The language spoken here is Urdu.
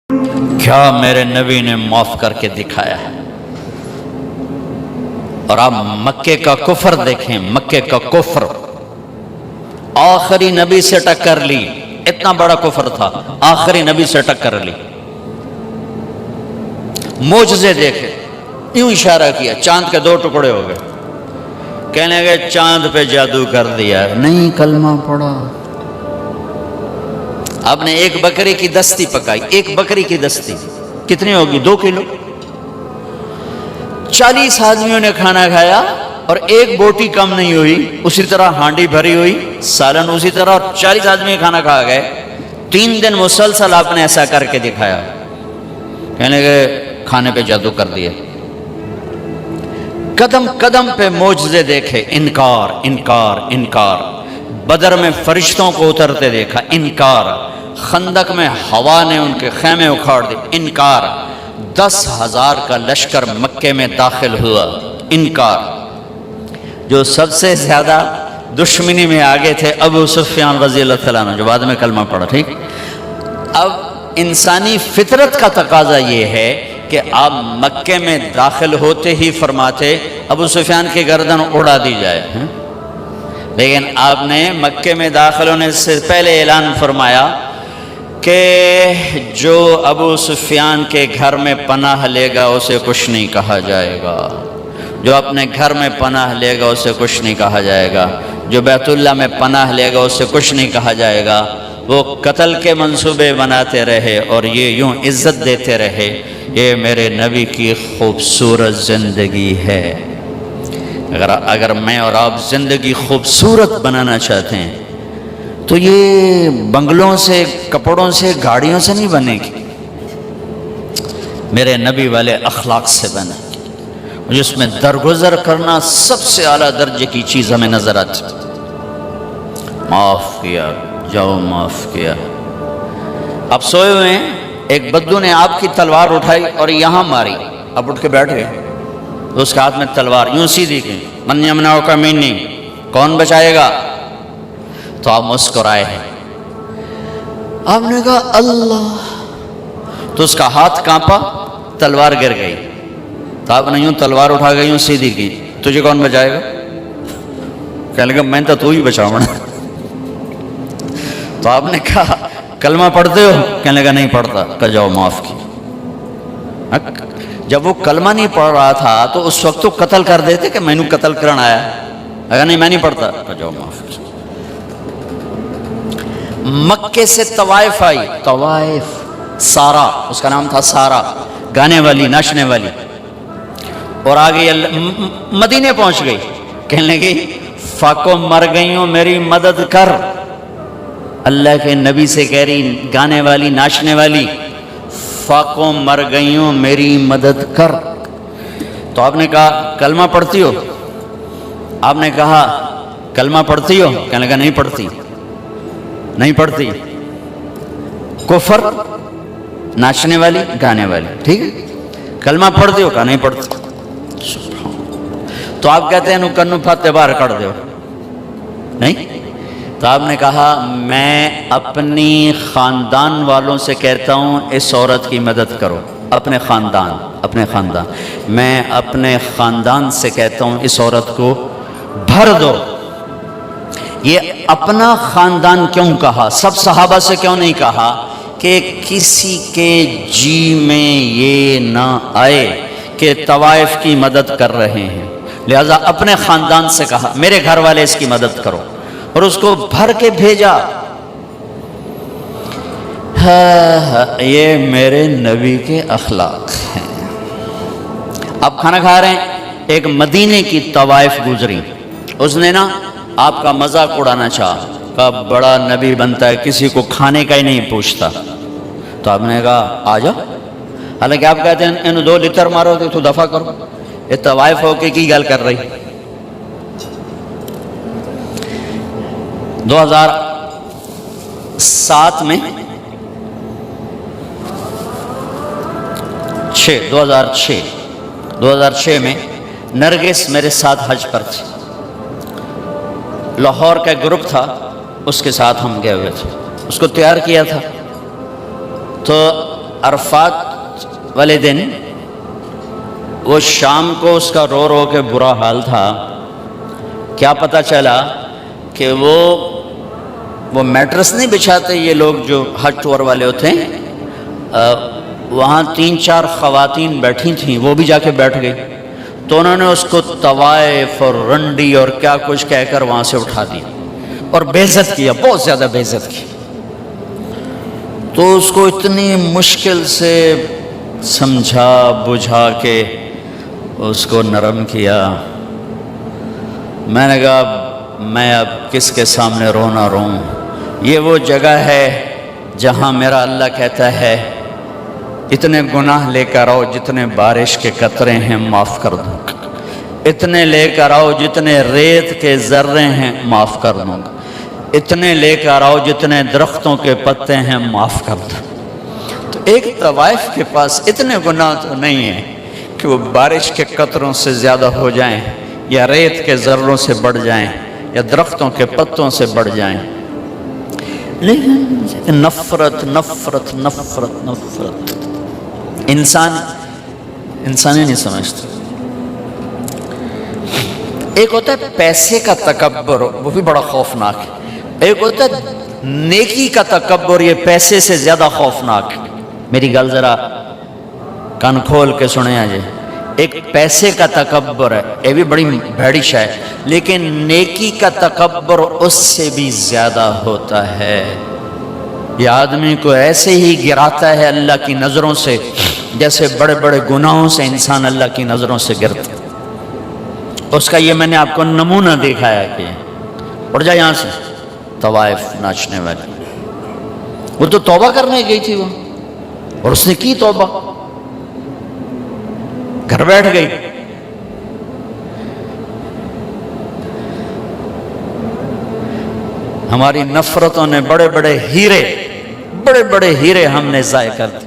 کیا میرے نبی نے معاف کر کے دکھایا ہے۔ اور آپ مکے کا کفر دیکھیں، مکے کا کفر آخری نبی سے ٹکر لی، اتنا بڑا کفر تھا، آخری نبی سے ٹکر لی۔ معجزے دیکھے، یوں اشارہ کیا، چاند کے 2 ٹکڑے ہو گئے، کہنے لگے چاند پہ جادو کر دیا، نہیں کلمہ پڑھا۔ آپ نے ایک بکری کی دستی پکائی، ایک بکری کی دستی کتنی ہوگی؟ 2 کلو۔ 40 آدمیوں نے کھانا کھایا اور ایک بوٹی کم نہیں ہوئی، اسی طرح ہانڈی بھری ہوئی، سالن اسی طرح، اور 40 آدمی کھانا کھا گئے۔ 3 دن مسلسل آپ نے ایسا کر کے دکھایا، کہنے لگے کھانے پہ جادو کر دیا۔ قدم قدم پہ معجزے دیکھے، انکار انکار انکار۔ بدر میں فرشتوں کو اترتے دیکھا، انکار۔ خندق میں ہوا نے ان کے خیمے اکھاڑ دی، انکار۔ 10,000 کا لشکر مکے میں داخل ہوا، انکار۔ جو سب سے زیادہ دشمنی میں آگے تھے ابو سفیان رضی اللہ عنہ، جو بعد میں کلمہ پڑھا، ٹھیک۔ اب انسانی فطرت کا تقاضا یہ ہے کہ آپ مکے میں داخل ہوتے ہی فرماتے ابو سفیان کی گردن اڑا دی جائے، لیکن آپ نے مکے میں داخل ہونے سے پہلے اعلان فرمایا کہ جو ابو سفیان کے گھر میں پناہ لے گا اسے کچھ نہیں کہا جائے گا، جو اپنے گھر میں پناہ لے گا اسے کچھ نہیں کہا جائے گا، جو بیت اللہ میں پناہ لے گا اسے کچھ نہیں کہا جائے گا۔ وہ قتل کے منصوبے بناتے رہے اور یہ یوں عزت دیتے رہے۔ یہ میرے نبی کی خوبصورت زندگی ہے۔ اگر میں اور آپ زندگی خوبصورت بنانا چاہتے ہیں تو یہ بنگلوں سے، کپڑوں سے، گاڑیوں سے نہیں بنے گی، میرے نبی والے اخلاق سے بنے گی، جس میں درگزر کرنا سب سے اعلیٰ درجے کی چیز ہمیں نظر آتی۔ معاف کیا، جاؤ معاف کیا۔ اب سوئے ہوئے ہیں، ایک بدو نے آپ کی تلوار اٹھائی اور یہاں ماری، اب اٹھ کے بیٹھ گئے، تو اس کے ہاتھ میں تلوار یوں سیدھی کی، من یمنعک منی، کون بچائے گا؟ تو آپ مسکرائے ہیں۔ آپ نے کہا اللہ، تو اس کا ہاتھ کانپا، تلوار گر گئی، تو آپ نے یوں تلوار اٹھا کے یوں سیدھی کی، تجھے کون بچائے گا؟ کہنے لگا میں تو ہی بچاؤں۔ تو آپ نے کہا کلمہ پڑھتے ہو؟ کہنے لگا نہیں پڑھتا۔ کہا جاؤ معاف کی۔ جب وہ کلمہ نہیں پڑھ رہا تھا تو اس وقت تو قتل کر دیتے کہ میں نے قتل کرنا آیا، اگر نہیں میں نہیں پڑھتا۔ کہا جاؤ معاف کی۔ مکے سے طوائف آئی، طوائف، سارا اس کا نام تھا، سارا، گانے والی، ناچنے والی، اور آگے مدینے پہنچ گئی، کہنے لگی فاکو مر گئی ہوں میری مدد کر۔ اللہ کے نبی سے کہہ رہی گانے والی، ناچنے والی، فاکو مر گئی ہوں میری مدد کر۔ تو آپ نے کہا کلمہ پڑھتی ہو؟ آپ نے کہا کلمہ پڑھتی ہو؟ کہنے لگا نہیں پڑھتی، نہیں پڑھتی۔ کفر، ناچنے والی، گانے والی، ٹھیک ہے، کلمہ پڑھتی ہو؟ کہا نہیں پڑھتی۔ تو آپ کہتے ہیں نو کنو پھاتے باہر کر دو، نہیں؟ تو آپ نے کہا میں اپنی خاندان والوں سے کہتا ہوں اس عورت کی مدد کرو، اپنے خاندان، اپنے خاندان، میں اپنے خاندان سے کہتا ہوں اس عورت کو بھر دو۔ یہ اپنا خاندان کیوں کہا؟ سب صحابہ سے کیوں نہیں کہا کہ کسی کے جی میں یہ نہ آئے کہ طوائف کی مدد کر رہے ہیں، لہذا اپنے خاندان سے کہا میرے گھر والے اس کی مدد کرو، اور اس کو بھر کے بھیجا۔ یہ میرے نبی کے اخلاق ہیں۔ اب کھانا کھا رہے ہیں، ایک مدینے کی طوائف گزری، اس نے نا آپ کا مذاق اڑانا چاہا، کہا بڑا نبی بنتا ہے کسی کو کھانے کا ہی نہیں پوچھتا۔ تو آپ نے کہا آ جاؤ، حالانکہ آپ کہتے ہیں ان 2 لتر مارو تو دفع کرو، یہ طوائف ہو کے کی گل کر رہی۔ 2007 میں 2006 میں نرگس میرے ساتھ حج پر تھی، لاہور کا گروپ تھا، اس کے ساتھ ہم گئے ہوئے تھے، اس کو تیار کیا تھا۔ تو عرفات والے دن وہ شام کو اس کا رو رو کے برا حال تھا. کیا پتہ چلا کہ وہ میٹرس نہیں بچھاتے یہ لوگ جو حج ٹور والے ہوتے ہیں, وہاں 3-4 خواتین بیٹھی تھیں, وہ بھی جا کے بیٹھ گئی. تو انہوں نے اس کو طوائف اور رنڈی اور کیا کچھ کہہ کر وہاں سے اٹھا دیا اور بے عزت کیا, بہت زیادہ بے عزت کی. تو اس کو اتنی مشکل سے سمجھا بجھا کے اس کو نرم کیا. میں نے کہا میں اب کس کے سامنے رونا روں, یہ وہ جگہ ہے جہاں میرا اللہ کہتا ہے اتنے گناہ لے کر آؤ جتنے بارش کے قطرے ہیں معاف کر دوں گا, اتنے لے کر آؤ جتنے ریت کے ذرے ہیں معاف کر دوں گا, اتنے لے کر آؤ جتنے درختوں کے پتے ہیں معاف کر دوں. تو ایک طوائف کے پاس اتنے گناہ تو نہیں ہیں کہ وہ بارش کے قطروں سے زیادہ ہو جائیں یا ریت کے ذروں سے بڑھ جائیں یا درختوں کے پتوں سے بڑھ جائیں, لیکن نفرت نفرت نفرت نفرت انسانی نہیں سمجھتا. ایک ہوتا ہے پیسے کا تکبر, وہ بھی بڑا خوفناک ہے. ایک ہوتا ہے نیکی کا تکبر, یہ پیسے سے زیادہ خوفناک ہے. میری گل ذرا کان کھول کے سنیں آجے. ایک پیسے کا تکبر ہے, یہ بھی بڑی بھیڑی شے ہے, لیکن نیکی کا تکبر اس سے بھی زیادہ ہوتا ہے. یہ آدمی کو ایسے ہی گراتا ہے اللہ کی نظروں سے جیسے بڑے بڑے گناہوں سے انسان اللہ کی نظروں سے گرتا ہے. اس کا یہ میں نے آپ کو نمونہ دکھایا کہ اٹھ جا یہاں سے. طوائف ناچنے والی, وہ تو توبہ کرنے گئی تھی وہ, اور اس نے کی توبہ, گھر بیٹھ گئی. ہماری نفرتوں نے بڑے بڑے ہیرے ہم نے ضائع کر دیے.